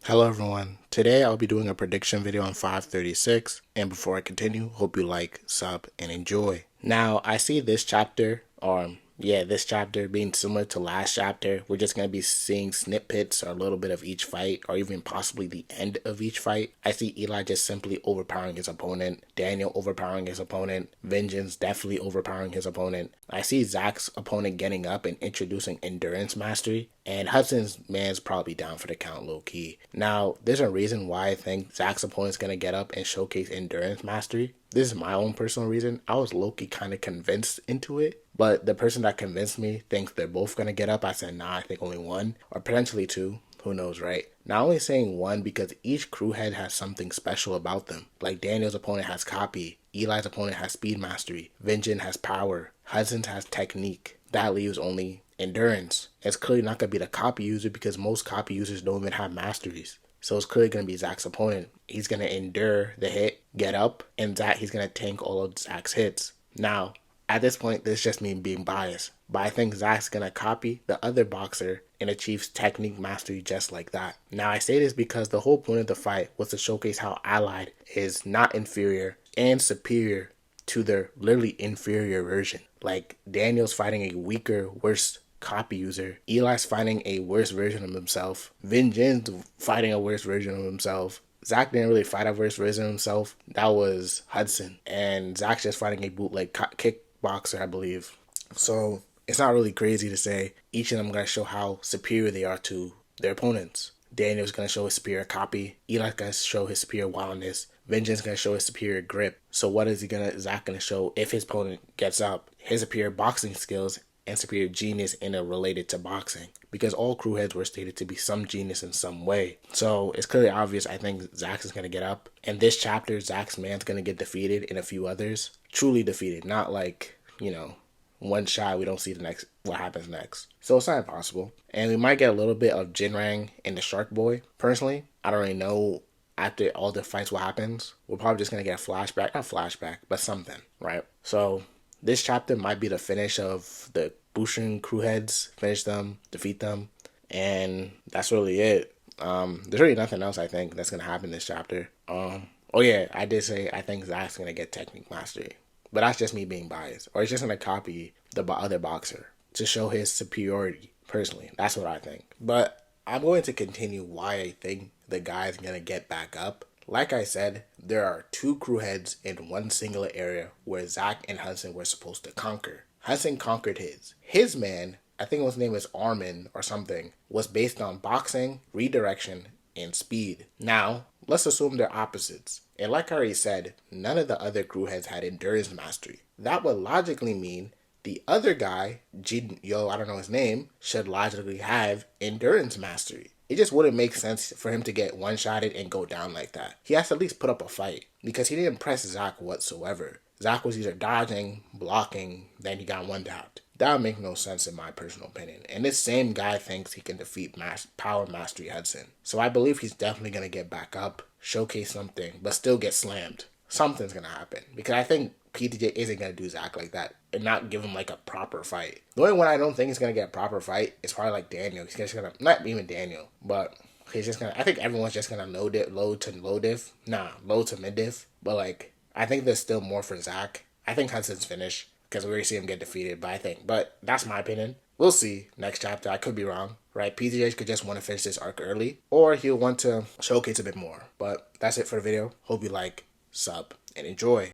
Hello everyone. Today I'll be doing a prediction video on 536, and before I continue, hope you like, sub, and enjoy. Now, I see this chapter, this chapter being similar to last chapter. We're just going to be seeing snippets or a little bit of each fight, or even possibly the end of each fight. I see Eli just simply overpowering his opponent, Daniel overpowering his opponent, Vengeance definitely overpowering his opponent. I see Zach's opponent getting up and introducing endurance mastery, and Hudson's man's probably down for the count low key. Now, there's a reason why I think Zach's opponent's going to get up and showcase endurance mastery. This is my own personal reason. I was low-key kind of convinced into it, but the person that convinced me thinks they're both going to get up. I said, nah, I think only one, or potentially two. Who knows, right? Not only saying one because each crew head has something special about them. Like Daniel's opponent has copy, Eli's opponent has speed mastery, Vengeance has power, Hudson's has technique. That leaves only endurance. It's clearly not going to be the copy user because most copy users don't even have masteries. So it's clearly going to be Zach's opponent. He's going to endure the hit, get up, and he's going to tank all of Zach's hits. Now, at this point, this is just me being biased, but I think Zach's going to copy the other boxer and achieve technique mastery just like that. Now, I say this because the whole point of the fight was to showcase how Allied is not inferior and superior to their literally inferior version. Like, Daniel's fighting a weaker, worse copy user. Eli's fighting a worse version of himself. Vengeance fighting a worse version of himself. Zach didn't really fight a worse version of himself. That was Hudson. And Zach's just fighting a bootleg kickboxer, I believe. So it's not really crazy to say each of them going to show how superior they are to their opponents. Daniel's going to show his superior copy. Eli's going to show his superior wildness. Vengeance going to show his superior grip. So what is Zach going to show if his opponent gets up? His superior boxing skills and superior genius in a related to boxing, because all crew heads were stated to be some genius in some way. So it's clearly obvious I think Zach is going to get up. And this chapter, Zach's man's going to get defeated and a few others. Truly defeated, not like, one shot, we don't see what happens next. So it's not impossible. And we might get a little bit of Jinrang and the Shark Boy. Personally, I don't really know after all the fights what happens. We're probably just going to get a flashback, not flashback, but something, right? So this chapter might be the finish of the Bushin crew heads, finish them, defeat them, and that's really it. There's really nothing else I think that's gonna happen this chapter. Oh yeah, I did say I think Zach's gonna get technique mastery, but that's just me being biased, or he's just gonna copy the other boxer to show his superiority. Personally, that's what I think. But I'm going to continue why I think the guy's gonna get back up. Like I said, there are two crew heads in one singular area where Zach and Hudson were supposed to conquer. Hudson conquered his. His man, I think his name is Armin or something, was based on boxing, redirection, and speed. Now, let's assume they're opposites. And like I already said, none of the other crew heads had endurance mastery. That would logically mean the other guy, I don't know his name, should logically have endurance mastery. It just wouldn't make sense for him to get one-shotted and go down like that. He has to at least put up a fight, because he didn't press Zach whatsoever. Zach was either dodging, blocking, then he got one tapped. That would make no sense in my personal opinion. And this same guy thinks he can defeat Power Mastery Hudson. So I believe he's definitely going to get back up, showcase something, but still get slammed. Something's going to happen. Because I think PTJ isn't going to do Zach like that and not give him like a proper fight. The only one I don't think is going to get a proper fight is probably like Daniel. He's just going to, not even Daniel, but he's just going to, I think everyone's just going to low to mid diff. But like, I think there's still more for Zach. I think Hudson's finished because we already see him get defeated, but that's my opinion. We'll see next chapter. I could be wrong, right? PTJ could just want to finish this arc early, or he'll want to showcase a bit more. But that's it for the video. Hope you like, sub, and enjoy.